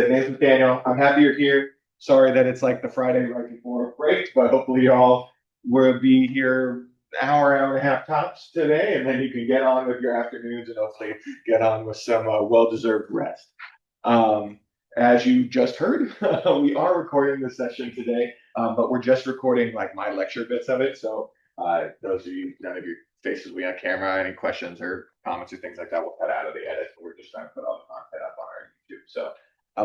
My name's Daniel. I'm happy you're here. Sorry that it's like the Friday right before break, but hopefully you all will be here an hour and a half tops today, and then you can get on with your afternoons and hopefully get on with some well-deserved rest. Um, as you just heard, we are recording this session today, but we're just recording like my lecture bits of it. So those of you, none of your faces we on camera, any questions or comments or things like that, we'll cut out of the edit. We're just trying to put all the content up on our YouTube. So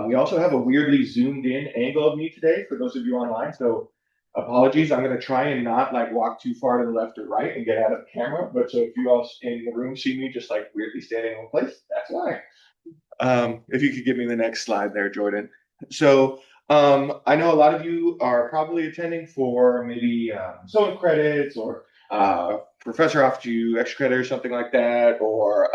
we also have a weirdly zoomed in angle of me today for those of you online. So apologies. I'm going to try and not like walk too far to the left or right and get out of the camera. But so if you all in the room see me just like weirdly standing in place, that's why. If you could give me the next slide there, Jordan. So I know a lot of you are probably attending for maybe some credits or professor offered you extra credit or something like that, or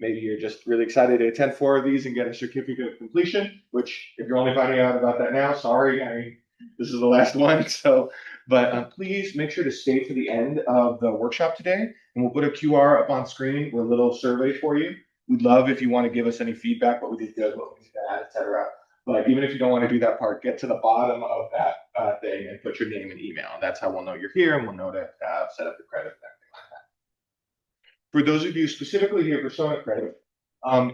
maybe you're just really excited to attend 4 of these and get a certificate of completion, which if you're only finding out about that now, sorry, I mean, this is the last one. So, but please make sure to stay to the end of the workshop today, and we'll put a QR up on screen with a little survey for you. We'd love if you want to give us any feedback, what we did good, what we did bad, etc. But even if you don't want to do that part, get to the bottom of that thing and put your name and email. And that's how we'll know you're here and we'll know to set up the credit and everything like that. For those of you specifically here for Sona credit,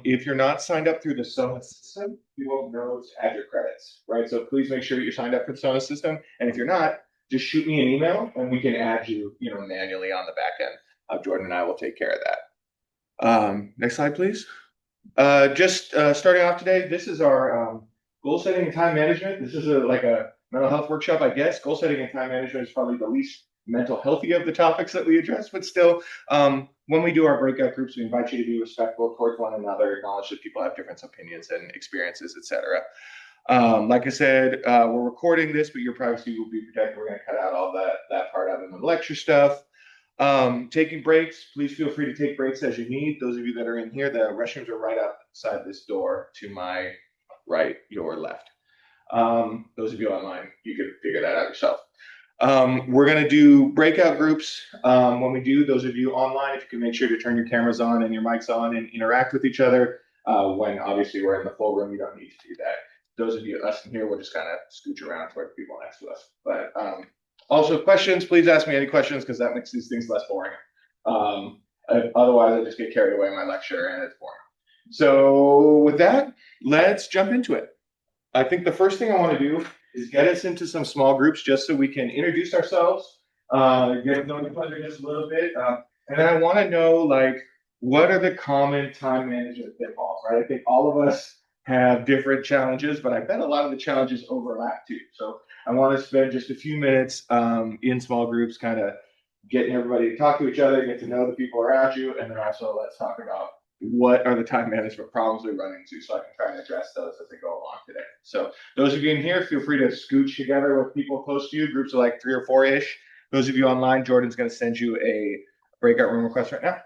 if you're not signed up through the Sona system, you won't know to add your credits, right? So please make sure you're signed up for the Sona system. And if you're not, just shoot me an email and we can add you, manually on the back end. Jordan and I will take care of that. Next slide, please. Just starting off today, this is our goal setting and time management. This is like a mental health workshop, I guess. Goal setting and time management is probably the least mental healthy of the topics that we address, but still, when we do our breakout groups, we invite you to be respectful towards one another, acknowledge that people have different opinions and experiences, etc. Like I said, we're recording this, but your privacy will be protected. We're going to cut out all that part out of the lecture stuff. Taking breaks, please feel free to take breaks as you need. Those of you that are in here, the restrooms are right outside this door to my right, your left. Those of you online, you can figure that out yourself. We're going to do breakout groups. When we do, those of you online, if you can make sure to turn your cameras on and your mics on and interact with each other. When obviously we're in the full room, you don't need to do that. Those of you, us in here, we'll just kind of scooch around toward the people next to us. But also, questions, please ask me any questions because that makes these things less boring. Otherwise, I just get carried away in my lecture and it's boring. So with that, let's jump into it. I think the first thing I want to do is get us into some small groups just so we can introduce ourselves, get to know each other just a little bit. And then I want to know, like, what are the common time management pitfalls, right? I think all of us have different challenges, but I bet a lot of the challenges overlap too. So I want to spend just a few minutes in small groups, kind of getting everybody to talk to each other, get to know the people around you, and then also let's talk about what are the time management problems we run into so I can try and address those as they go along today. So those of you in here, feel free to scooch together with people close to you, groups of like 3 or 4-ish. Those of you online, Jordan's going to send you a breakout room request right now.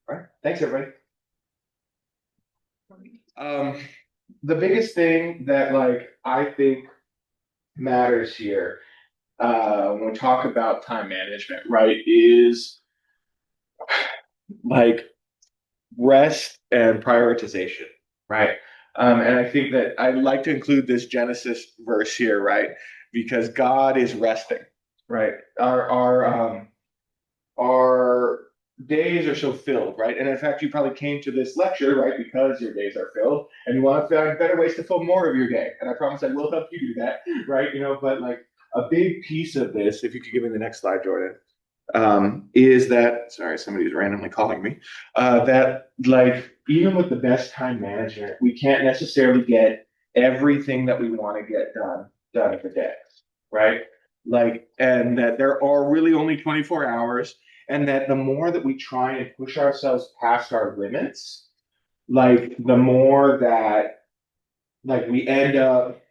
All right. Thanks, everybody. The biggest thing that I think matters here when we talk about time management, right, is like rest and prioritization, right? And I think that I'd like to include this Genesis verse here, right? Because God is resting, right? Our days are so filled, right? And in fact, you probably came to this lecture, right, because your days are filled, and you want to find better ways to fill more of your day. And I promise I will help you do that, right? But like a big piece of this, if you could give me the next slide, Jordan, is that, sorry, somebody's randomly calling me, that like even with the best time management, we can't necessarily get everything that we want to get done in the day, right? Like, and that there are really only 24 hours, and that the more that we try and push ourselves past our limits, like the more that like we end up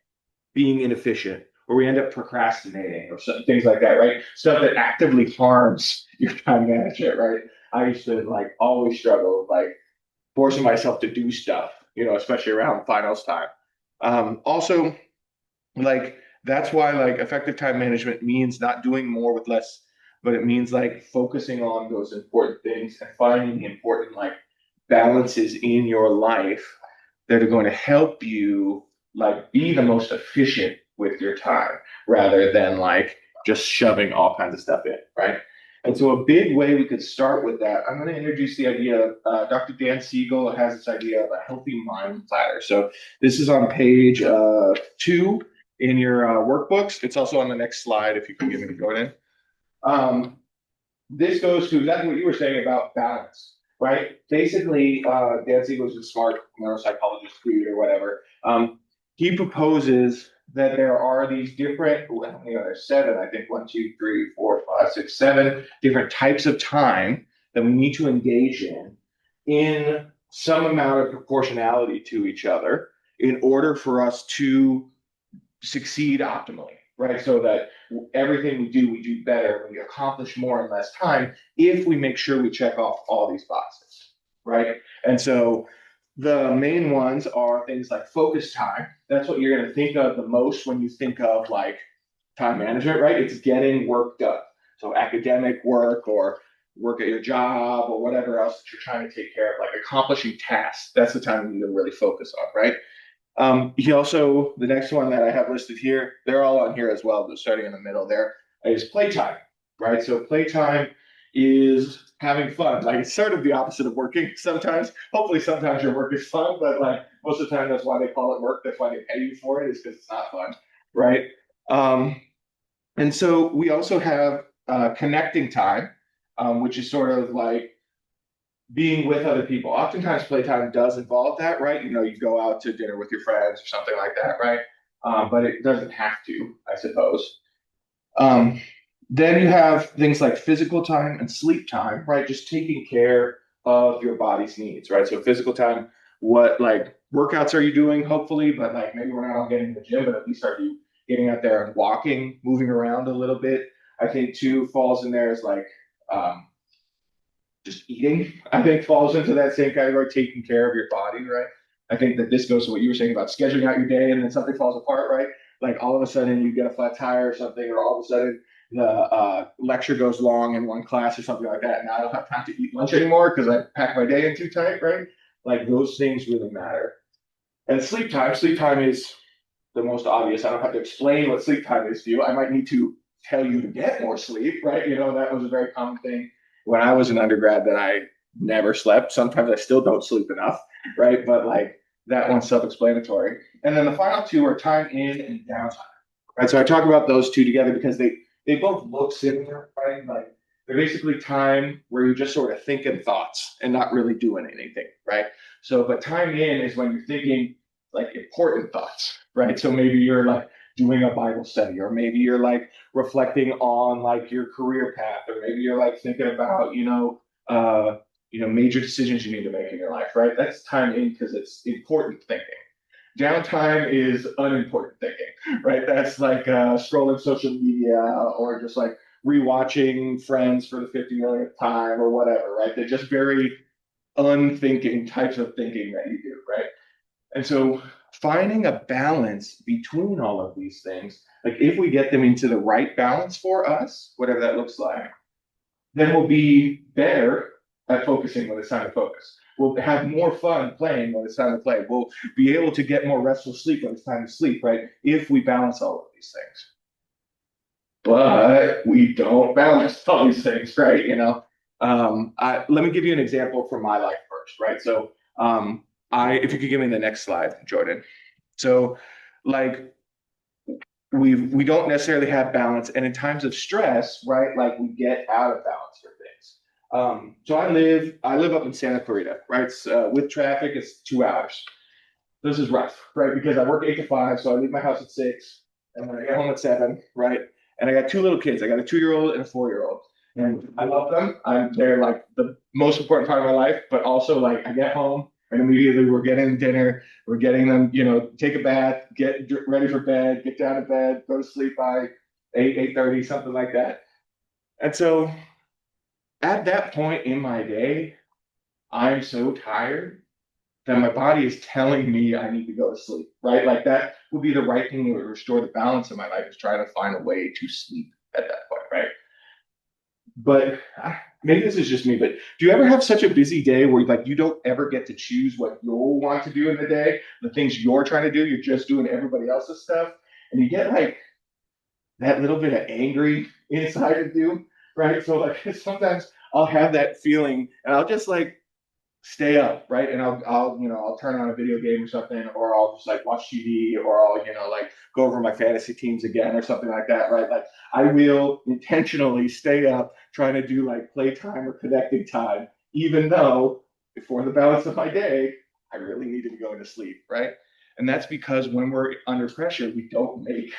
being inefficient or we end up procrastinating or things like that, right? Stuff that actively harms your time management, right? I used to like always struggle with like forcing myself to do stuff, especially around finals time. Also, like that's why like effective time management means not doing more with less, but it means like focusing on those important things and finding the important like balances in your life that are going to help you like be the most efficient with your time rather than like just shoving all kinds of stuff in, right? And so a big way we could start with that, I'm going to introduce the idea of Dr. Dan Siegel has this idea of a healthy mind platter. So this is on page 2 in your workbooks. It's also on the next slide if you can give me the go in. Um, this goes to exactly what you were saying about balance, right? Basically, Dan Siegel's a smart neuropsychologist, dude, or whatever. He proposes that there are these different, there's 7, I think, 1, 2, 3, 4, 5, 6, 7 different types of time that we need to engage in some amount of proportionality to each other in order for us to succeed optimally, right? So that everything we do better, we accomplish more in less time if we make sure we check off all these boxes, right? And so the main ones are things like focus time. That's what you're going to think of the most when you think of like time management, right? It's getting work done. So academic work or work at your job or whatever else that you're trying to take care of, like accomplishing tasks. That's the time you need to really focus on, right? He also, the next one that I have listed here, they're all on here as well, but starting in the middle there, is playtime, right? So playtime is having fun. Like it's sort of the opposite of working sometimes. Hopefully sometimes your work is fun, but like most of the time that's why they call it work. That's why they pay you for it, is because it's not fun, right? Um, and so we also have connecting time, which is sort of like being with other people. Oftentimes, playtime does involve that, right? You know, you go out to dinner with your friends or something like that, right? But it doesn't have to, I suppose. Um, then you have things like physical time and sleep time, right? Just taking care of your body's needs, right? So physical time, what like workouts are you doing? Hopefully, but like maybe we're not all getting to the gym, but at least are you getting out there and walking, moving around a little bit? I think too falls in there is like um, just eating, I think falls into that same category, taking care of your body, right? I think that this goes to what you were saying about scheduling out your day and then something falls apart, right? Like all of a sudden you get a flat tire or something, or all of a sudden the lecture goes long in one class or something like that. And I don't have time to eat lunch anymore because I packed my day in too tight, right? Like those things really matter. And sleep time is the most obvious. I don't have to explain what sleep time is to you. I might need to tell you to get more sleep, right? You know, that was a very common thing when I was an undergrad that I never slept. Sometimes I still don't sleep enough, right? But like that one's self-explanatory. And then the final two are time in and downtime, right? So I talk about those two together because they both look similar, right? Like they're basically time where you're just sort of thinking thoughts and not really doing anything, right? So, but time in is when you're thinking like important thoughts, right? So maybe you're like doing a Bible study, or maybe you're like reflecting on like your career path, or maybe you're like thinking about, major decisions you need to make in your life, right? That's time in because it's important thinking. Downtime is unimportant thinking, right? That's like scrolling social media or just like rewatching Friends for the 50 millionth time or whatever, right? They're just very unthinking types of thinking that you do, right? And so finding a balance between all of these things, like if we get them into the right balance for us, whatever that looks like, then we'll be better at focusing when it's time to focus. We'll have more fun playing when it's time to play. We'll be able to get more restful sleep when it's time to sleep, right? If we balance all of these things. But we don't balance all these things, right? Let me give you an example from my life first, right? So, if you could give me the next slide, Jordan. So, like, we don't necessarily have balance, and in times of stress, right? Like, we get out of balance for things. So I live up in Santa Clarita, right? With traffic, it's 2 hours. This is rough, right? Because I work 8 to 5, so I leave my house at 6, and then I get home at 7, right? And I got two little kids. I got a 2-year-old and a 4-year-old, and I love them. They're like the most important part of my life. But also, like, I get home and immediately we're getting dinner. We're getting them, take a bath, get ready for bed, get down to bed, go to sleep by 8:30, something like that. And so at that point in my day, I'm so tired that my body is telling me I need to go to sleep, right? Like that would be the right thing to restore the balance of my life is trying to find a way to sleep at that point, right? But maybe this is just me, but do you ever have such a busy day where like you don't ever get to choose what you'll want to do in the day, the things you're trying to do, you're just doing everybody else's stuff, and you get like that little bit of angry inside of you, right? So like sometimes I'll have that feeling and I'll just like stay up, right? And I'll turn on a video game or something, or I'll just like watch TV, or I'll like go over my fantasy teams again or something like that, right? Like I will intentionally stay up trying to do like playtime or connecting time, even though before the balance of my day, I really needed to go into sleep, right? And that's because when we're under pressure, we don't make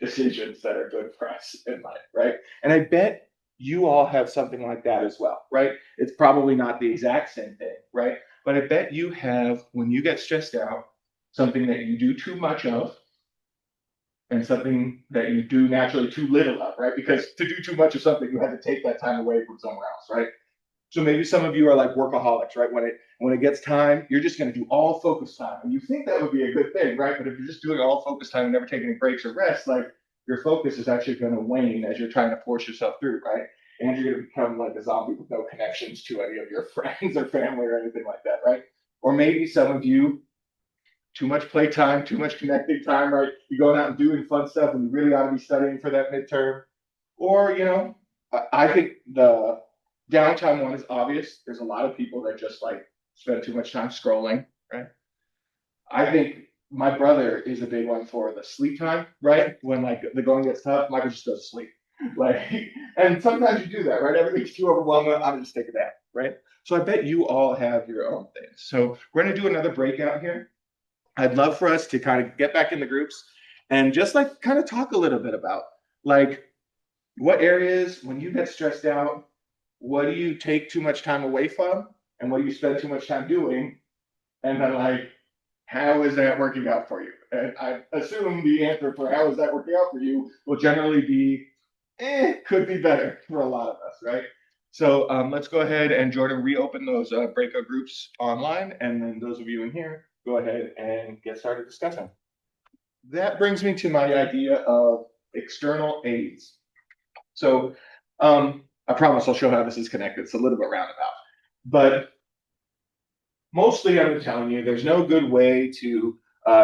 decisions that are good for us in life, right? And I bet you all have something like that as well, right? It's probably not the exact same thing, right? But I bet you have, when you get stressed out, something that you do too much of and something that you do naturally too little of, right? Because to do too much of something, you have to take that time away from somewhere else, right? So maybe some of you are like workaholics, right? When it gets time, you're just going to do all focus time, and you think that would be a good thing, right? But if you're just doing all focus time and never taking any breaks or rest, like your focus is actually going to wane as you're trying to force yourself through, right? And you're going to become like a zombie with no connections to any of your friends or family or anything like that, right? Or maybe some of you too much playtime, too much connecting time, right? You're going out and doing fun stuff when you really ought to be studying for that midterm. Or, I think the downtime one is obvious. There's a lot of people that just like spend too much time scrolling, right? I think my brother is a big one for the sleep time, right? When like the going gets tough, Michael just goes to sleep. Like, and sometimes you do that, right? Everything's too overwhelming. I'm just take a nap, right? So I bet you all have your own things. So we're gonna do another breakout here. I'd love for us to kind of get back in the groups and just like kind of talk a little bit about like what areas when you get stressed out, what do you take too much time away from, and what do you spend too much time doing, and then like how is that working out for you? And I assume the answer for how is that working out for you will generally be, could be better for a lot of us, right? So let's go ahead and Jordan reopen those breakout groups online, and then those of you in here, go ahead and get started discussing. That brings me to my idea of external aids. So I promise I'll show how this is connected. It's a little bit roundabout, but mostly I've been telling you there's no good way to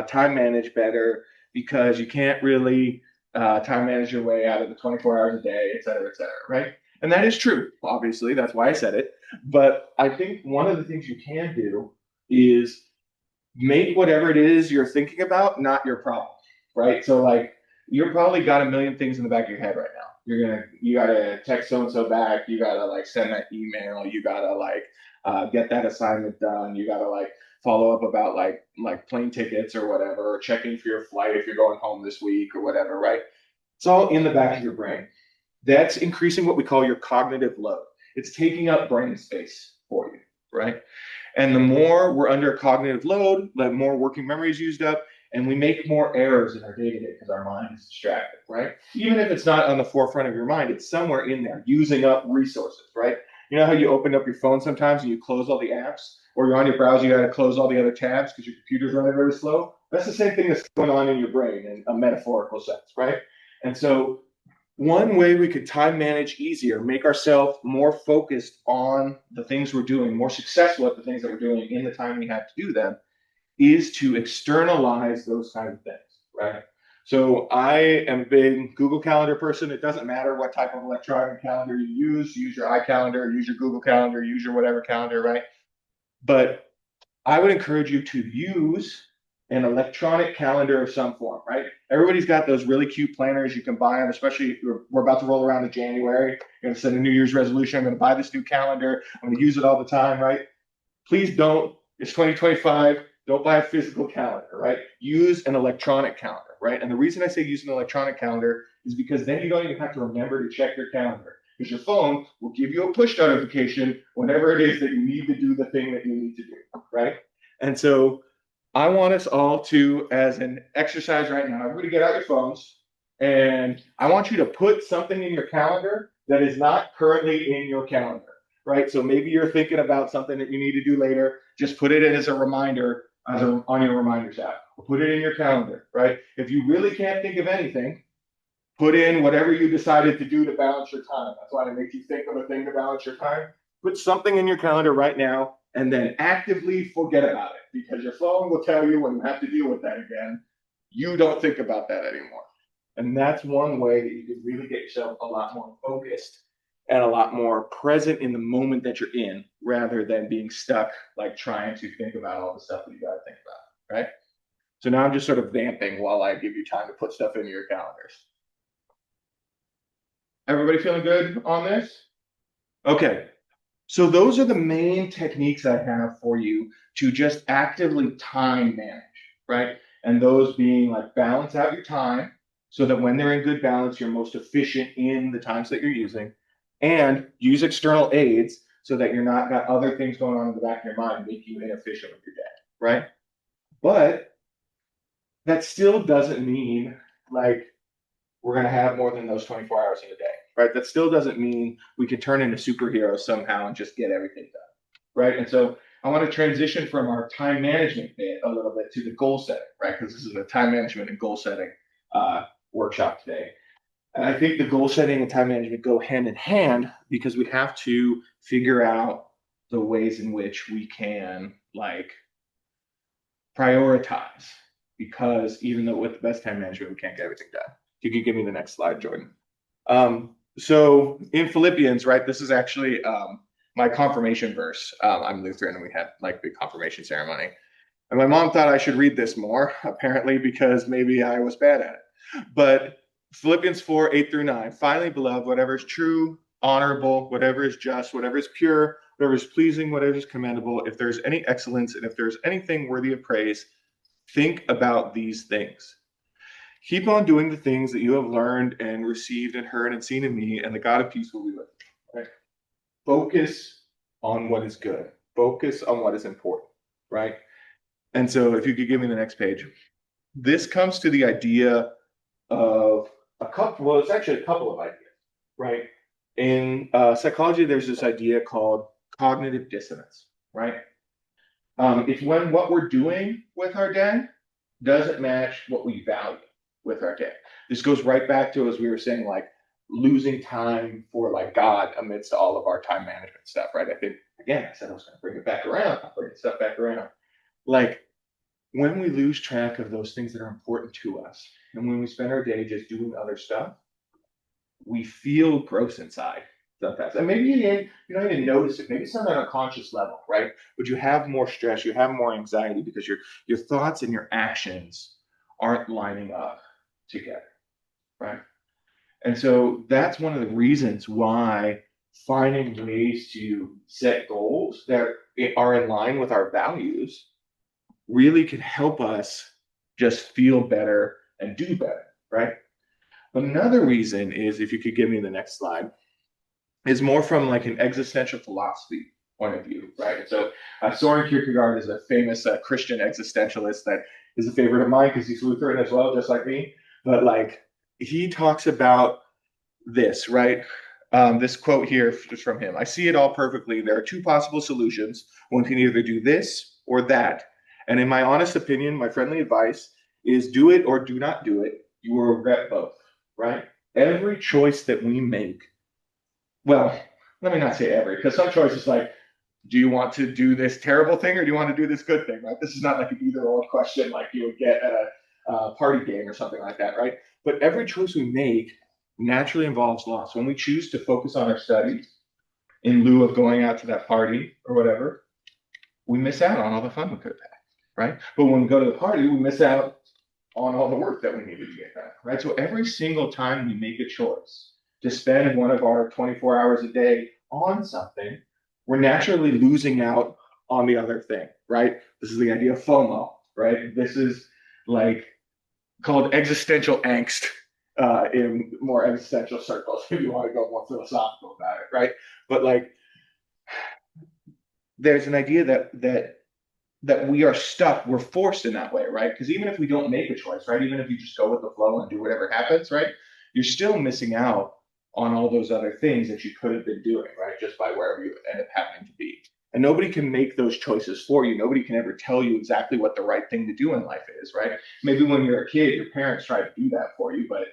time manage better because you can't really time manage your way out of the 24 hours a day, et cetera, right? And that is true, obviously. That's why I said it. But I think one of the things you can do is make whatever it is you're thinking about not your problem, right? So like you're probably got a million things in the back of your head right now. You gotta text so and so back. You gotta like send that email. You gotta like get that assignment done. You gotta like follow up about like plane tickets or whatever, or checking for your flight if you're going home this week or whatever, right? It's all in the back of your brain. That's increasing what we call your cognitive load. It's taking up brain space for you, right? And the more we're under a cognitive load, the more working memory is used up, and we make more errors in our day to day because our mind is distracted, right? Even if it's not on the forefront of your mind, it's somewhere in there using up resources, right? You know how you open up your phone sometimes and you close all the apps, or you're on your browser, you got to close all the other tabs because your computer's running really slow? That's the same thing that's going on in your brain in a metaphorical sense, right? And so one way we could time manage easier, make ourselves more focused on the things we're doing, more successful at the things that we're doing in the time we have to do them, is to externalize those kinds of things, right? So I am a big Google Calendar person. It doesn't matter what type of electronic calendar you use your iCalendar, use your Google Calendar, use your whatever calendar, right? But I would encourage you to use an electronic calendar of some form, right? Everybody's got those really cute planners you can buy them, especially if we're about to roll around in January. You're going to set a New Year's resolution. I'm going to buy this new calendar. I'm going to use it all the time, right? Please don't. It's 2025. Don't buy a physical calendar, right? Use an electronic calendar, right? And the reason I say use an electronic calendar is because then you don't even have to remember to check your calendar because your phone will give you a push notification whenever it is that you need to do the thing that you need to do, right? And so I want us all to, as an exercise right now, everybody get out your phones and I want you to put something in your calendar that is not currently in your calendar, right? So maybe you're thinking about something that you need to do later. Just put it in as a reminder on your reminders app. Put it in your calendar, right? If you really can't think of anything, Put in whatever you decided to do to balance your time. That's why I make you think of a thing to balance your time. Put something in your calendar right now and then actively forget about it, because your phone will tell you when you have to deal with that again, you don't think about that anymore. And that's one way that you can really get yourself a lot more focused and a lot more present in the moment that you're in, rather than being stuck like trying to think about all the stuff that you got to think about, right? So now I'm just sort of vamping while I give you time to put stuff into your calendars. Everybody feeling good on this? Okay. So those are the main techniques I have for you to just actively time manage, right? And those being like balance out your time so that when they're in good balance, you're most efficient in the times that you're using, and use external aids so that you're not got other things going on in the back of your mind make you inefficient with your day, right? But that still doesn't mean like we're going to have more than those 24 hours in a day, right? That still doesn't mean we can turn into superheroes somehow and just get everything done, right? And so I want to transition from our time management bit a little bit to the goal setting, right? Because this is a time management and goal setting workshop today. And I think the goal setting and time management go hand in hand, because we have to figure out the ways in which we can like prioritize, because even though with the best time management, we can't get everything done. You could give me the next slide, Jordan. So in Philippians, right, this is actually my confirmation verse. I'm Lutheran and we had like big confirmation ceremony. And my mom thought I should read this more, apparently, because maybe I was bad at it. But Philippians 4:8-9, finally, beloved, whatever is true, honorable, whatever is just, whatever is pure, whatever is pleasing, whatever is commendable, if there's any excellence and if there's anything worthy of praise, think about these things. Keep on doing the things that you have learned and received and heard and seen in me, and the God of peace will be with you. Right? Focus on what is good. Focus on what is important, right? And so if you could give me the next page. This comes to the idea of a couple, well, it's actually a couple of ideas, right? In psychology, there's this idea called cognitive dissonance, right? It's when what we're doing with our day doesn't match what we value with our day. This goes right back to, as we were saying, like losing time for like God amidst all of our time management stuff, right? I think, again, I said I was going to bring it back around, I'll bring stuff back around. Like when we lose track of those things that are important to us, and when we spend our day just doing other stuff, we feel gross inside sometimes. And maybe you don't even notice it. Maybe it's on an unconscious level, right? But you have more stress, you have more anxiety because your thoughts and your actions aren't lining up together, right? And so that's one of the reasons why finding ways to set goals that are in line with our values really can help us just feel better and do better, right? Another reason is, if you could give me the next slide, is more from like an existential philosophy point of view, right? And so Soren Kierkegaard is a famous Christian existentialist that is a favorite of mine because he's Lutheran as well, just like me. But like he talks about this, right? This quote here is from him. I see it all perfectly. There are two possible solutions. One can either do this or that. And in my honest opinion, my friendly advice is do it or do not do it. You will regret both, right? Every choice that we make, well, let me not say every, because some choices like, do you want to do this terrible thing or do you want to do this good thing, right? This is not like an either or question like you would get at a party game or something like that, right? But every choice we make naturally involves loss. When we choose to focus on our studies in lieu of going out to that party or whatever, we miss out on all the fun we could have had, right? But when we go to the party, we miss out on all the work that we needed to get done, right? So every single time we make a choice to spend one of our 24 hours a day on something, we're naturally losing out on the other thing, right? This is the idea of FOMO, right? This is like called existential angst in more existential circles, if you want to go more philosophical about it, right? But like, there's an idea that we are stuck, we're forced in that way, right? Because even if we don't make a choice, right? Even if you just go with the flow and do whatever happens, right? You're still missing out on all those other things that you could have been doing, right? Just by wherever you end up happening to be. And nobody can make those choices for you. Nobody can ever tell you exactly what the right thing to do in life is, right? Maybe when you're a kid, your parents try to do that for you, but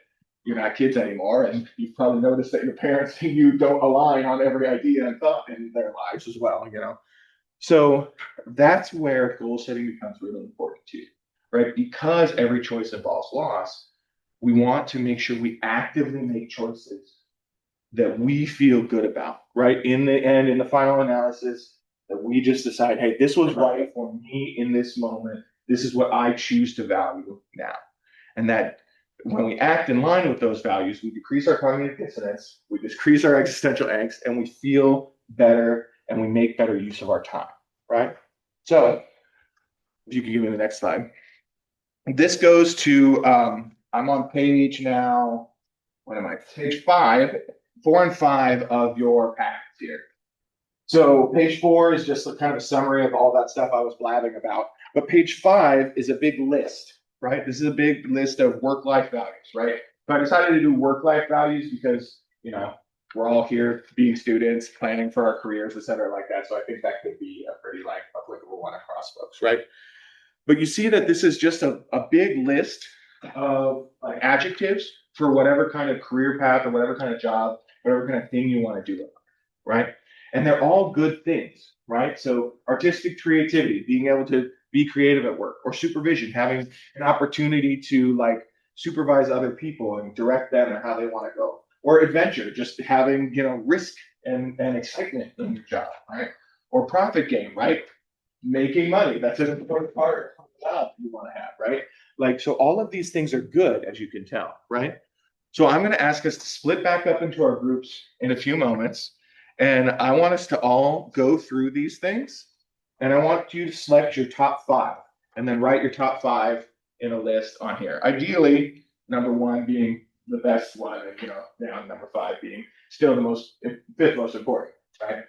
you're not kids anymore, and you've probably noticed that your parents and you don't align on every idea and thought in their lives as well, you know. So that's where goal setting becomes really important too, right? Because every choice involves loss, we want to make sure we actively make choices that we feel good about, right? In the end, in the final analysis, that we just decide, hey, this was right for me in this moment. This is what I choose to value now. And that when we act in line with those values, we decrease our cognitive dissonance, we decrease our existential angst, and we feel better and we make better use of our time, right? So, if you can give me the next slide. This goes to, I'm on page now, what am I? Page 5, 4 and 5 of your packets here. So page 4 is just kind of a summary of all that stuff I was blabbing about. But page 5 is a big list, right? This is a big list of work-life values, right? So I decided to do work-life values because, you know, we're all here being students, planning for our careers, et cetera, like that. So I think that could be a pretty like applicable one across folks, right? But you see that this is just a big list of like adjectives for whatever kind of career path or whatever kind of job, whatever kind of thing you want to do, right? And they're all good things, right? So artistic creativity, being able to be creative at work, or supervision, having an opportunity to like supervise other people and direct them and how they want to go, or adventure, just having, you know, risk and excitement in your job, right? Or profit gain, right? Making money, that's an important part of the job you want to have, right? Like, so all of these things are good, as you can tell, right? So I'm going to ask us to split back up into our groups in a few moments. And I want us to all go through these things. And I want you to select your top 5 and then write your top 5 in a list on here. Ideally, number 1 being the best one, and, you know, down number 5 being still the most, 5th most important, right?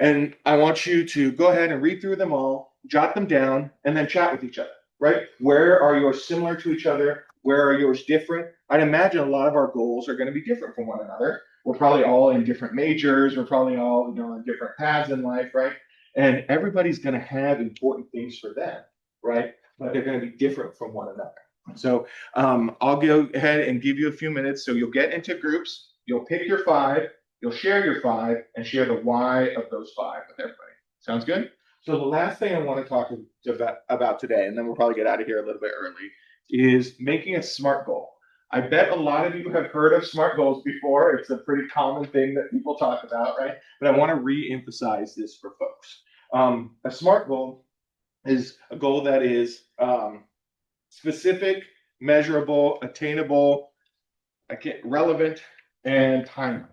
And I want you to go ahead and read through them all, jot them down, and then chat with each other, right? Where are yours similar to each other? Where are yours different? I'd imagine a lot of our goals are going to be different from one another. We're probably all in different majors. We're probably all, you know, on different paths in life, right? And everybody's going to have important things for them, right? But they're going to be different from one another. So I'll go ahead and give you a few minutes. So you'll get into groups. You'll pick your 5. You'll share your 5 and share the why of those 5 with everybody. Sounds good? So the last thing I want to talk about today, and then we'll probably get out of here a little bit early, is making a SMART goal. I bet a lot of you have heard of SMART goals before. It's a pretty common thing that people talk about, right? But I want to re-emphasize this for folks. A SMART goal is a goal that is specific, measurable, attainable, relevant, and timely,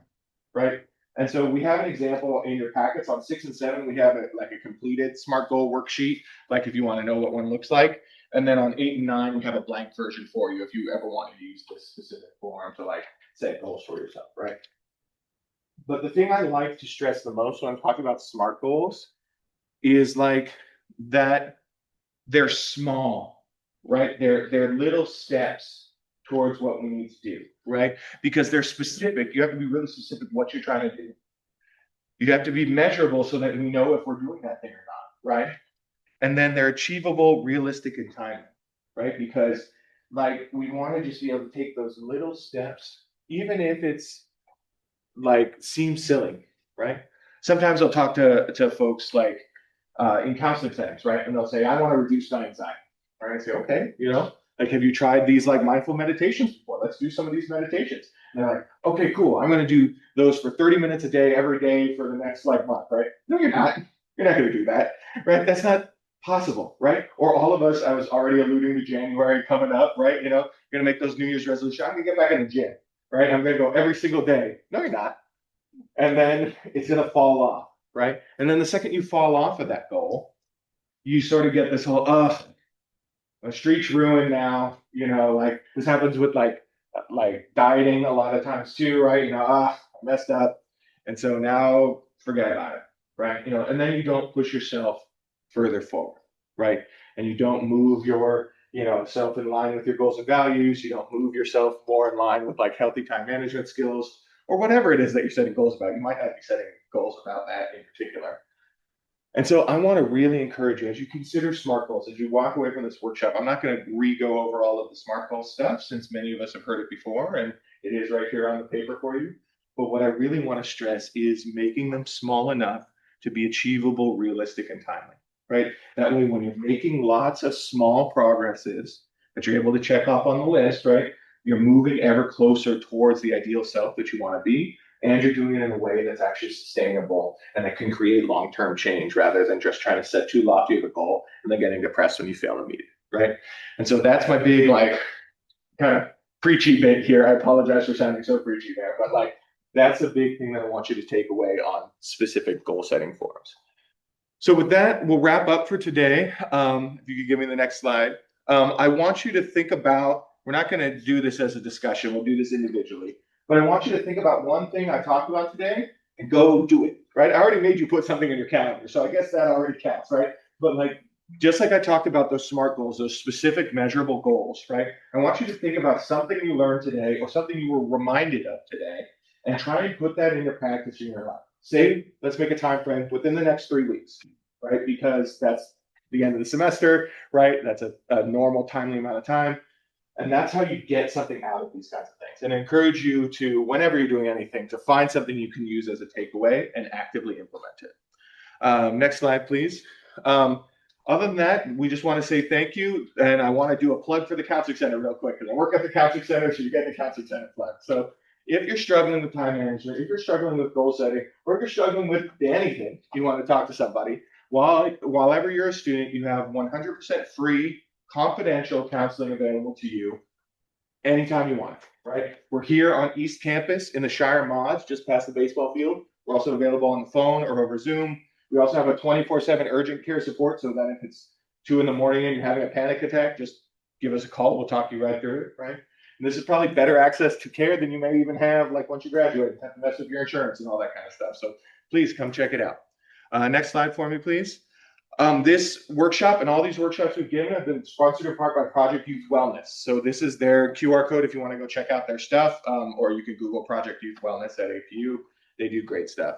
right? And so we have an example in your packets on 6 and 7. We have like a completed SMART goal worksheet, like if you want to know what one looks like. And then on 8 and 9, we have a blank version for you if you ever want to use this specific form to like set goals for yourself, right? But the thing I like to stress the most when I'm talking about SMART goals is like that they're small, right? They're little steps towards what we need to do, right? Because they're specific. You have to be really specific what you're trying to do. You have to be measurable so that we know if we're doing that thing or not, right? And then they're achievable, realistic, and timely, right? Because like we want to just be able to take those little steps, even if it's like seems silly, right? Sometimes I'll talk to folks like in counseling settings, right? And they'll say, I want to reduce my anxiety. Right? I say, okay, you know, like, have you tried these like mindful meditations before? Let's do some of these meditations. And they're like, okay, cool. I'm going to do those for 30 minutes a day, every day for the next like month, right? No, you're not. You're not going to do that, right? That's not possible, right? Or all of us, I was already alluding to January coming up, right? You know, you're going to make those New Year's resolutions. I'm going to get back in the gym, right? I'm going to go every single day. No, you're not. And then it's going to fall off, right? And then the second you fall off of that goal, you sort of get this whole, my streak's ruined now. You know, like this happens with like dieting a lot of times too, right? You know, I messed up. And so now forget about it, right? You know, and then you don't push yourself further forward, right? And you don't move your, you know, self in line with your goals and values. You don't move yourself more in line with like healthy time management skills or whatever it is that you're setting goals about. You might not be setting goals about that in particular. And so I want to really encourage you as you consider SMART goals, as you walk away from this workshop. I'm not going to re-go over all of the SMART goal stuff since many of us have heard it before. And It is right here on the paper for you. But what I really want to stress is making them small enough to be achievable, realistic, and timely, right? That way, when you're making lots of small progresses that you're able to check off on the list, right? You're moving ever closer towards the ideal self that you want to be, and you're doing it in a way that's actually sustainable and that can create long-term change rather than just trying to set too lofty of a goal and then getting depressed when you fail to meet it, right? And so that's my big like kind of preachy bit here. I apologize for sounding so preachy there, but like that's a big thing that I want you to take away on specific goal setting forums. So with that, we'll wrap up for today. If you could give me the next slide. I want you to think about, we're not going to do this as a discussion, we'll do this individually, but I want you to think about one thing I talked about today and go do it, right? I already made you put something in your calendar, so I guess that already counts, right? But like, just like I talked about those SMART goals, those specific measurable goals, right? I want you to think about something you learned today or something you were reminded of today and try and put that into practice in your life. Say, let's make a time frame within the next 3 weeks, right? Because that's the end of the semester, right? That's a normal, timely amount of time. And that's how you get something out of these kinds of things. And I encourage you to, whenever you're doing anything, to find something you can use as a takeaway and actively implement it. Next slide, please. Other than that, we just want to say thank you. And I want to do a plug for the Counseling Center real quick because I work at the Counseling Center, so you get the Counseling Center plug. So if you're struggling with time management, if you're struggling with goal setting, or if you're struggling with anything, you want to talk to somebody, while ever you're a student, you have 100% free, confidential counseling available to you anytime you want, right? We're here on East Campus in the Shire Mods, just past the baseball field. We're also available on the phone or over Zoom. We also have a 24/7 urgent care support so that if it's 2 in the morning and you're having a panic attack, just give us a call. We'll talk you right through it, right? And this is probably better access to care than you may even have like once you graduate and have to mess with your insurance and all that kind of stuff. So please come check it out. Next slide for me, please. This workshop and all these workshops we've given have been sponsored in part by Project Youth Wellness. So this is their QR code if you want to go check out their stuff, or you can Google Project Youth Wellness at APU. They do great stuff.